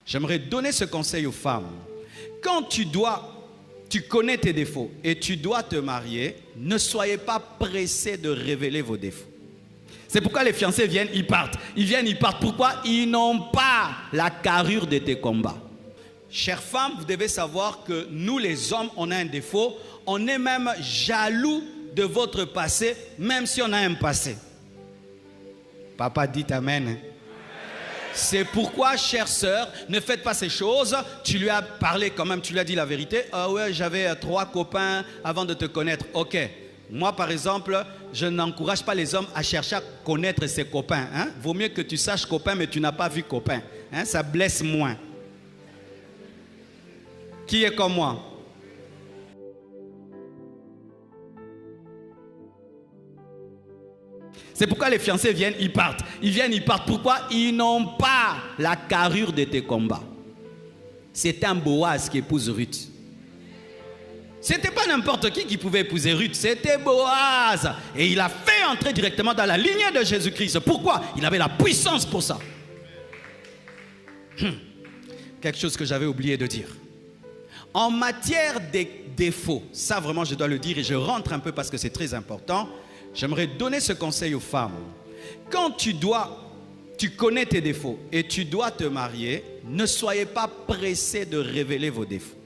J'aimerais donner ce conseil aux femmes. Quand tu connais tes défauts et tu dois te marier, ne soyez pas pressés de révéler vos défauts. C'est pourquoi les fiancés viennent, ils partent. Ils partent. Pourquoi? Ils n'ont pas la carrure de tes combats. Chères femmes, vous devez savoir que nous les hommes, on a un défaut. On est même jaloux de votre passé, même si on a un passé. Papa dit amen. C'est pourquoi, chère sœur, ne faites pas ces choses. Tu lui as parlé quand même, tu lui as dit la vérité. Ah ouais, j'avais 3 copains avant de te connaître. Ok. Moi, par exemple, je n'encourage pas les hommes à chercher à connaître ses copains. Hein? Vaut mieux que tu saches copain, mais tu n'as pas vu copain. Hein? Ça blesse moins. Qui est comme moi? C'est pourquoi les fiancés viennent, ils partent. Ils partent. Pourquoi? Ils n'ont pas la carrure de tes combats. C'est un Boaz qui épouse Ruth. C'était pas n'importe qui pouvait épouser Ruth. C'était Boaz. Et il a fait entrer directement dans la lignée de Jésus-Christ. Pourquoi? Il avait la puissance pour ça. Quelque chose que j'avais oublié de dire. En matière des défauts, ça vraiment je dois le dire et je rentre un peu parce que c'est très important. J'aimerais donner ce conseil aux femmes. Quand tu connais tes défauts et tu dois te marier, ne soyez pas pressés de révéler vos défauts.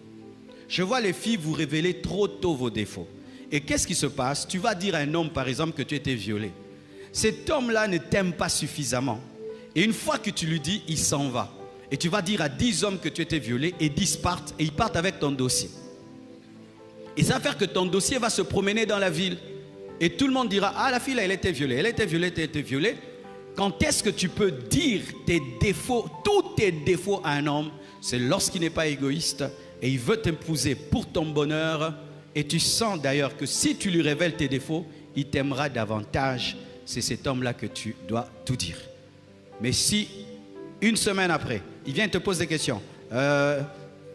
Je vois les filles vous révéler trop tôt vos défauts. Et qu'est-ce qui se passe? Tu vas dire à un homme, par exemple, que tu étais violé. Cet homme-là ne t'aime pas suffisamment. Et une fois que tu lui dis, il s'en va. Et tu vas dire à 10 hommes que tu étais violé et 10 partent et ils partent avec ton dossier. Et ça va faire que ton dossier va se promener dans la ville. Et tout le monde dira, ah la fille là, elle était violée, elle était violée, elle était violée. Quand est-ce que tu peux dire tes défauts, tous tes défauts à un homme? C'est lorsqu'il n'est pas égoïste et il veut t'épouser pour ton bonheur. Et tu sens d'ailleurs que si tu lui révèles tes défauts, il t'aimera davantage. C'est cet homme-là que tu dois tout dire. Mais si, une semaine après, il vient te poser des questions,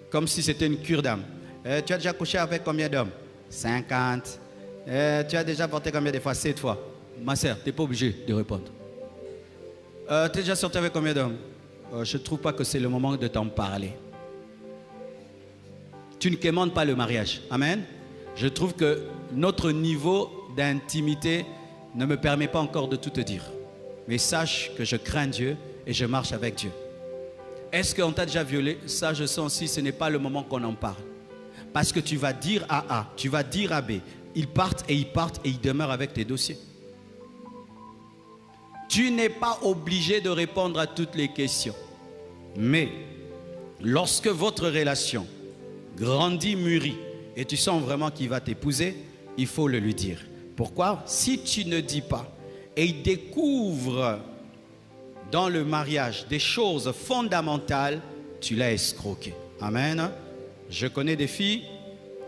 comme si c'était une cure d'âme. Tu as déjà couché avec combien d'hommes? 50. Tu as déjà porté combien de fois? 7 fois. Ma sœur, tu n'es pas obligé de répondre. Tu es déjà sorti avec combien d'hommes? Je ne trouve pas que c'est le moment de t'en parler. Tu ne quémandes pas le mariage. Amen. Je trouve que notre niveau d'intimité ne me permet pas encore de tout te dire. Mais sache que je crains Dieu et je marche avec Dieu. Est-ce qu'on t'a déjà violé? Ça, je sens aussi, ce n'est pas le moment qu'on en parle. Parce que tu vas dire à A, tu vas dire à B. Ils partent et ils demeurent avec tes dossiers. Tu n'es pas obligé de répondre à toutes les questions. Mais lorsque votre relation grandit, mûrit, et tu sens vraiment qu'il va t'épouser, il faut le lui dire. Pourquoi? Si tu ne dis pas, et il découvre dans le mariage des choses fondamentales, tu l'as escroqué. Amen. Je connais des filles,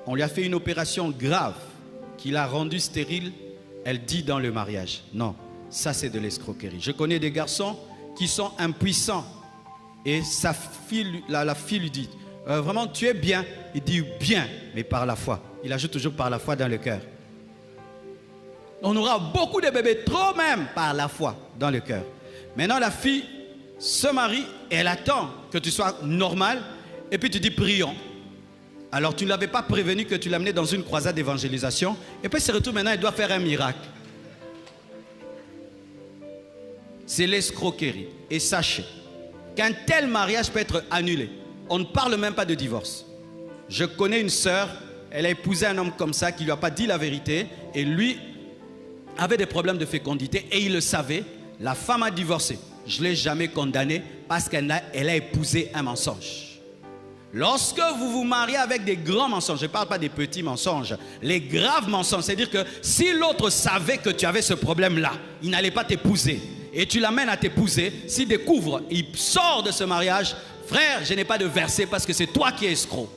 on lui a fait une opération grave qui l'a rendue stérile, elle dit dans le mariage. Non, ça c'est de l'escroquerie. Je connais des garçons qui sont impuissants et la fille lui dit, vraiment tu es bien. Il dit bien, mais par la foi. Il ajoute toujours par la foi dans le cœur. On aura beaucoup de bébés, trop même, par la foi dans le cœur. Maintenant la fille se marie et elle attend que tu sois normal et puis tu dis prions. Alors tu ne l'avais pas prévenu que tu l'amenais dans une croisade d'évangélisation et puis se retrouve maintenant, elle doit faire un miracle. C'est l'escroquerie. Et sachez qu'un tel mariage peut être annulé. On ne parle même pas de divorce. Je connais une sœur, elle a épousé un homme comme ça qui ne lui a pas dit la vérité et lui avait des problèmes de fécondité et il le savait. La femme a divorcé. Je ne l'ai jamais condamnée parce qu'elle a épousé un mensonge. Lorsque vous vous mariez avec des grands mensonges, je ne parle pas des petits mensonges, les graves mensonges, c'est-à-dire que si l'autre savait que tu avais ce problème-là, il n'allait pas t'épouser et tu l'amènes à t'épouser, s'il découvre, il sort de ce mariage, frère, je n'ai pas de verset parce que c'est toi qui es escroc.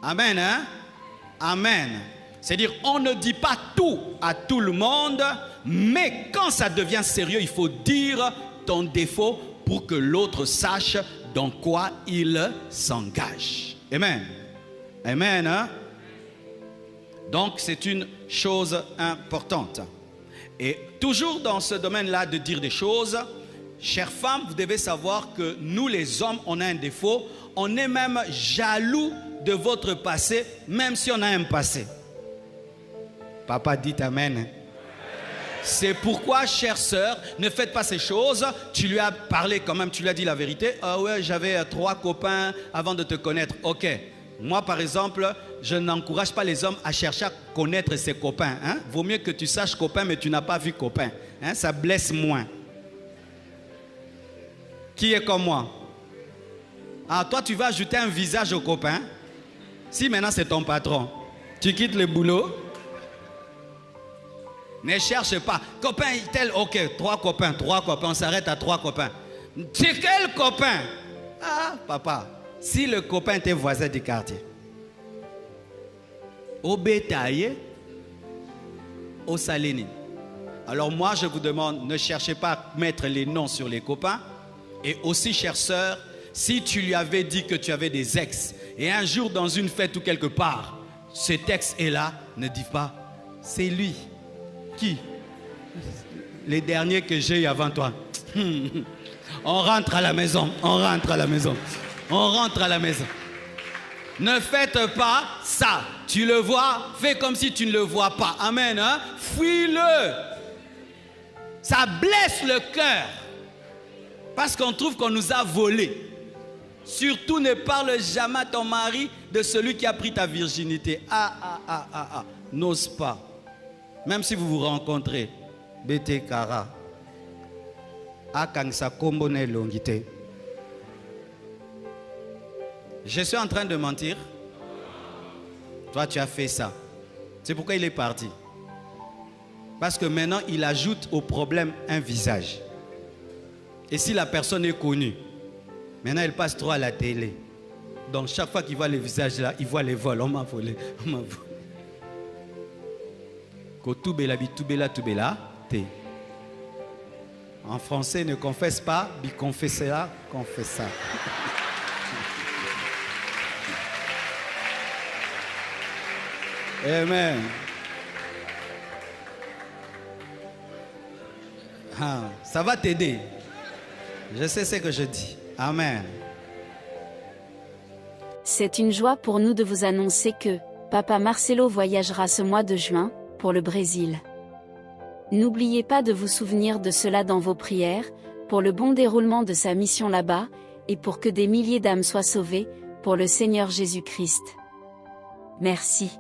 Amen, hein? Amen. C'est-à-dire, on ne dit pas tout à tout le monde, mais quand ça devient sérieux, il faut dire ton défaut pour que l'autre sache dans quoi il s'engage. Amen. Amen. Hein? Donc, c'est une chose importante. Et toujours dans ce domaine-là de dire des choses, chères femmes, vous devez savoir que nous les hommes, on a un défaut. On est même jaloux de votre passé, même si on a un passé. Papa dit amen. C'est pourquoi, chère sœur, ne faites pas ces choses. Tu lui as parlé quand même, tu lui as dit la vérité. Ah ouais, j'avais 3 copains avant de te connaître. Ok. Moi, par exemple, je n'encourage pas les hommes à chercher à connaître ses copains. Hein? Vaut mieux que tu saches copain, mais tu n'as pas vu copain. Hein? Ça blesse moins. Qui est comme moi? Ah, toi, tu vas ajouter un visage au copain. Si maintenant c'est ton patron, tu quittes le boulot. Ne cherche pas. Copain, tel, ok, 3 copains, on s'arrête à 3 copains. C'est quel copain? Ah, papa, si le copain était voisin du quartier, au bétail, au salénine. Alors moi, je vous demande, ne cherchez pas à mettre les noms sur les copains. Et aussi, chère sœur, si tu lui avais dit que tu avais des ex, et un jour dans une fête ou quelque part, cet ex est là, ne dis pas, c'est lui. Qui? Les derniers que j'ai eu avant toi. On rentre à la maison, on rentre à la maison, on rentre à la maison. Ne faites pas ça. Tu le vois, fais comme si tu ne le vois pas. Amen. Hein? Fuis-le. Ça blesse le cœur. Parce qu'on trouve qu'on nous a volé. Surtout ne parle jamais à ton mari de celui qui a pris ta virginité. N'ose pas. Même si vous vous rencontrez. Bete Kara. Akangsa Kombone Longite. Je suis en train de mentir. Toi, tu as fait ça. C'est pourquoi il est parti. Parce que maintenant, il ajoute au problème un visage. Et si la personne est connue, maintenant, elle passe trop à la télé. Donc, chaque fois qu'il voit le visage là, il voit les vols. On m'a volé. On m'a volé. En français, ne confesse pas, bi confessera, confessa. Amen. Ah, ça va t'aider. Je sais ce que je dis. Amen. C'est une joie pour nous de vous annoncer que Papa Marcelo voyagera ce mois de juin pour le Brésil. N'oubliez pas de vous souvenir de cela dans vos prières, pour le bon déroulement de sa mission là-bas, et pour que des milliers d'âmes soient sauvées, pour le Seigneur Jésus-Christ. Merci.